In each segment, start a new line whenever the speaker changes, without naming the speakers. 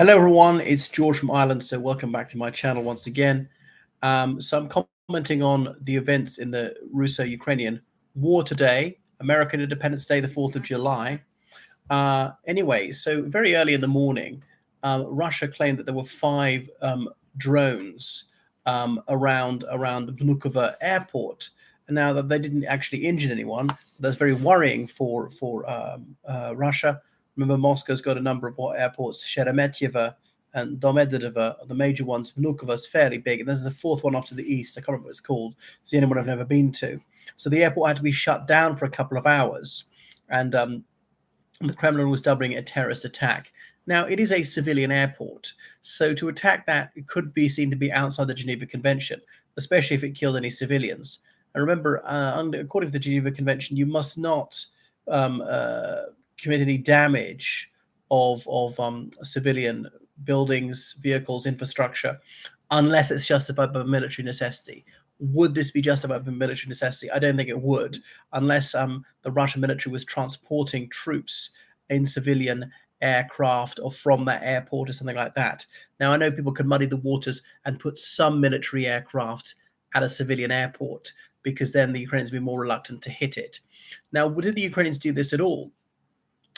Hello, everyone. It's George from Ireland. So, welcome back to my channel once again. I'm commenting on the events in the Russo-Ukrainian war today, American Independence Day, the 4th of July. Anyway, so very early in the morning, Russia claimed that there were five drones around Vnukovo airport. And now that they didn't actually injure anyone, that's very worrying for Russia. Remember, Moscow's got a number of airports, Sheremetyevo and Domodedovo, the major ones. Vnukovo is fairly big, and there's a fourth one off to the east. I can't remember what it's called. It's the only one I've never been to. So the airport had to be shut down for a couple of hours, and the Kremlin was doubling it a terrorist attack. Now, it is a civilian airport, so to attack that, it could be seen to be outside the Geneva Convention, especially if it killed any civilians. And remember, according to the Geneva Convention, you must not commit any damage of civilian buildings, vehicles, infrastructure, unless it's justified by military necessity. Would this be justified by military necessity? I don't think it would, unless the Russian military was transporting troops in civilian aircraft or from that airport or something like that. Now, I know people can muddy the waters and put some military aircraft at a civilian airport because then the Ukrainians would be more reluctant to hit it. Now, did the Ukrainians do this at all?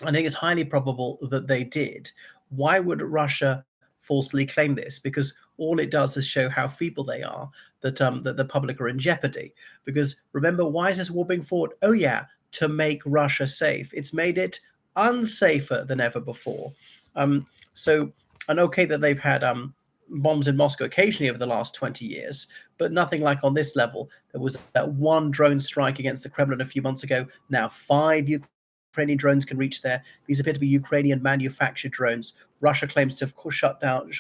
I think it's highly probable that they did. Why would Russia falsely claim this? Because all it does is show how feeble they are, that the public are in jeopardy. Because remember, why is this war being fought? Oh yeah, to make Russia safe. It's made it unsafer than ever before. So, and okay that they've had bombs in Moscow occasionally over the last 20 years, but nothing like on this level. There was that one drone strike against the Kremlin a few months ago. Now five Ukrainian drones can reach there. These appear to be Ukrainian manufactured drones. Russia claims to have shot down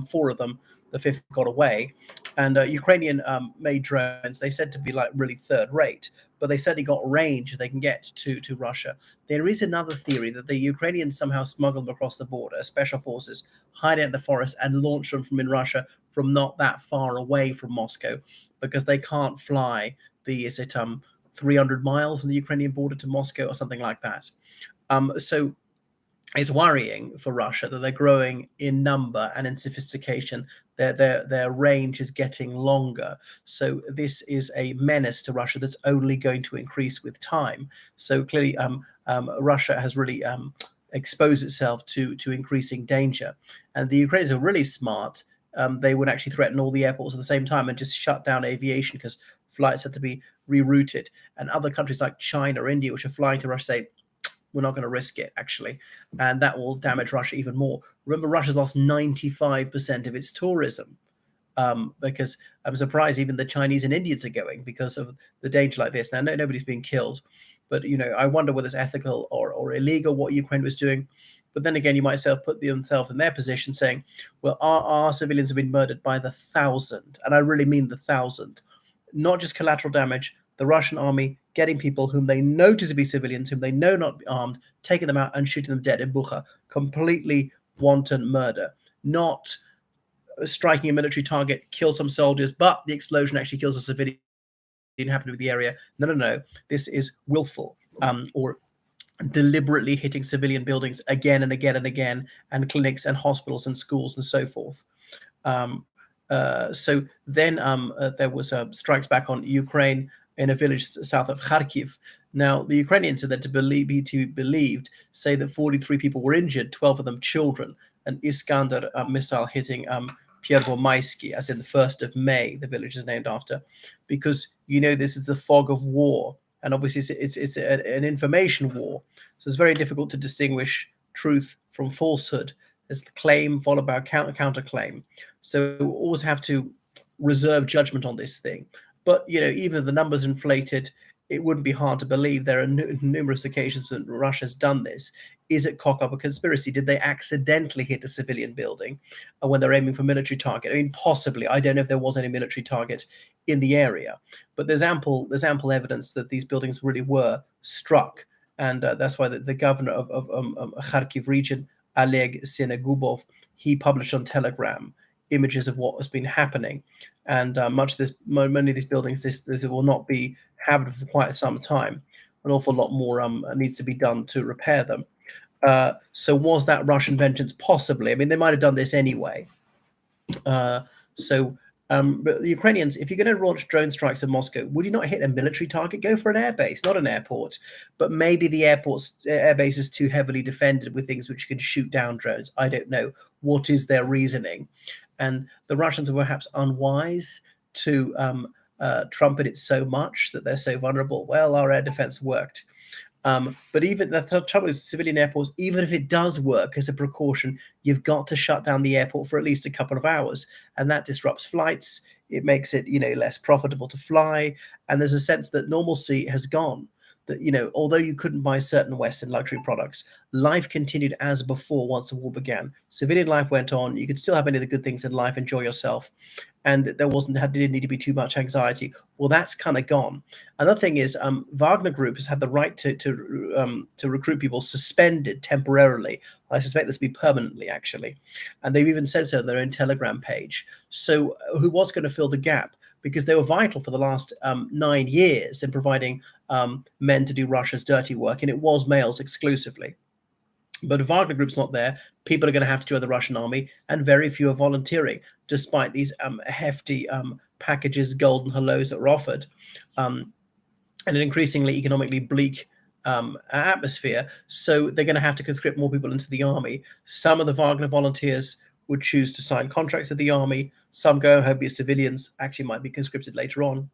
four of them. The fifth got away. And Ukrainian made drones, they said to be like really third rate, but they certainly got range if they can get to Russia. There is another theory that the Ukrainians somehow smuggled them across the border, special forces, hide in the forest and launch them from in Russia from not that far away from Moscow, because they can't fly the 300 miles from the Ukrainian border to Moscow or something like that. So it's worrying for Russia that they're growing in number and in sophistication. Their range is getting longer. So this is a menace to Russia that's only going to increase with time. So clearly, Russia has really exposed itself to increasing danger. And the Ukrainians are really smart. They would actually threaten all the airports at the same time and just shut down aviation because flights had to be rerouted. And other countries like China or India, which are flying to Russia, say, we're not going to risk it, actually. And that will damage Russia even more. Remember, Russia's lost 95% of its tourism because I'm surprised even the Chinese and Indians are going because of the danger like this. Now, nobody's been killed, but, I wonder whether it's ethical or illegal what Ukraine was doing. But then again, you might put themselves in their position saying, well, our civilians have been murdered by the thousand. And I really mean the thousand. Not just collateral damage, the Russian army getting people whom they know to be civilians, whom they know not armed, taking them out and shooting them dead in Bucha. Completely wanton murder. Not striking a military target, kill some soldiers, but the explosion actually kills a civilian happened to be the area. No. This is willful or deliberately hitting civilian buildings again and again and again, and clinics and hospitals and schools and so forth. So then there was strikes back on Ukraine in a village south of Kharkiv. Now, the Ukrainians are that to be believed say that 43 people were injured, 12 of them children, an Iskander missile hitting Piervo-Maisky, as in the 1st of May, the village is named after, because, this is the fog of war. And obviously it's an information war. So it's very difficult to distinguish truth from falsehood. There's the claim followed by a counterclaim. So we always have to reserve judgment on this thing. But, even if the numbers inflated, it wouldn't be hard to believe there are numerous occasions that Russia's done this. Is it cock up a conspiracy? Did they accidentally hit a civilian building when they're aiming for military target? I mean, possibly. I don't know if there was any military target in the area, but there's ample evidence that these buildings really were struck, and that's why the governor of Kharkiv region, Oleg Senegubov, he published on Telegram images of what has been happening, and many of these buildings, this will not be habitable for quite some time. An awful lot more needs to be done to repair them. So was that Russian vengeance? Possibly. I mean, they might have done this anyway. But the Ukrainians, if you're going to launch drone strikes in Moscow, would you not hit a military target? Go for an airbase, not an airport. But maybe the airbase is too heavily defended with things which can shoot down drones. I don't know. What is their reasoning? And the Russians are perhaps unwise to trumpet it so much that they're so vulnerable. Well, our air defense worked. But even the trouble with civilian airports, even if it does work as a precaution, you've got to shut down the airport for at least a couple of hours, and that disrupts flights. It makes it, less profitable to fly, and there's a sense that normalcy has gone. That although you couldn't buy certain Western luxury products, life continued as before once the war began. Civilian life went on. You could still have any of the good things in life, enjoy yourself, and there didn't need to be too much anxiety. Well, that's kind of gone. Another thing is Wagner Group has had the right to recruit people suspended temporarily. I suspect this will be permanently, actually, and they've even said so on their own Telegram page. So, what's going to fill the gap? Because they were vital for the last 9 years in providing men to do Russia's dirty work, and it was males exclusively. But Wagner Group's not there. People are going to have to join the Russian army, and very few are volunteering, despite these hefty packages, golden hellos that were offered, and an increasingly economically bleak atmosphere. So they're going to have to conscript more people into the army. Some of the Wagner volunteers would choose to sign contracts with the army. Some go home, be civilians, actually might be conscripted later on.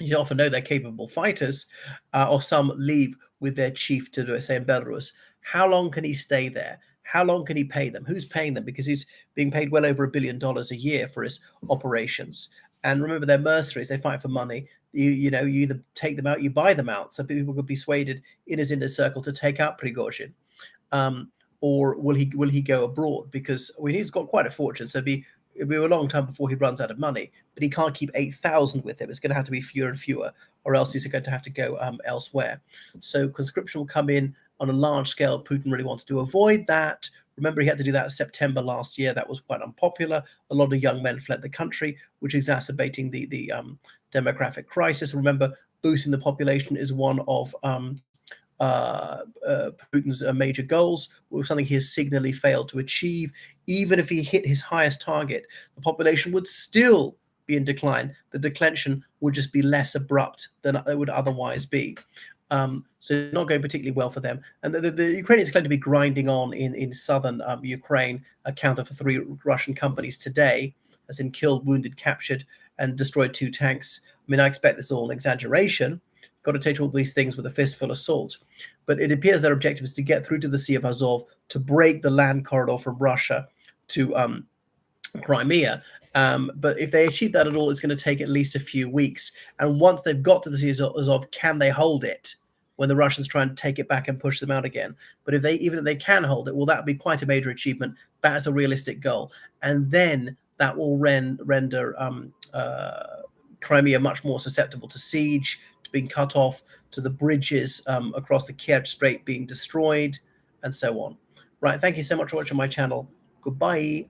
You often know they're capable fighters, or some leave with their chief to do it, say in Belarus. How long can he stay there? How long can he pay them? Who's paying them? Because he's being paid well over $1 billion a year for his operations. And remember, they're mercenaries. They fight for money. You either take them out, you buy them out. So people could be swayed in his inner circle to take out Prigozhin. Or will he go abroad? Because he's got quite a fortune, so it'll be a long time before he runs out of money. But he can't keep 8,000 with him. It's going to have to be fewer and fewer, or else he's going to have to go elsewhere. So conscription will come in on a large scale. Putin really wants to avoid that. Remember, he had to do that in September last year. That was quite unpopular. A lot of young men fled the country, which is exacerbating the demographic crisis. Remember, boosting the population is one of Putin's major goals, or something he has signally failed to achieve. Even if he hit his highest target, the population would still be in decline. The declension would just be less abrupt than it would otherwise be. So not going particularly well for them. And the Ukrainians claim to be grinding on in southern Ukraine, accounted for 3 Russian companies today, as in killed, wounded, captured, and destroyed 2 tanks. I mean, I expect this is all an exaggeration. Got to take all these things with a fistful of salt. But it appears their objective is to get through to the Sea of Azov, to break the land corridor from Russia to Crimea. But if they achieve that at all, it's going to take at least a few weeks. And once they've got to the Sea of Azov, can they hold it when the Russians try and take it back and push them out again? But even if they can hold it, well, that would be quite a major achievement. That is a realistic goal. And then that will render Crimea much more susceptible to siege, to being cut off, to the bridges across the Kerch Strait being destroyed, and so on. Right, thank you so much for watching my channel. Goodbye.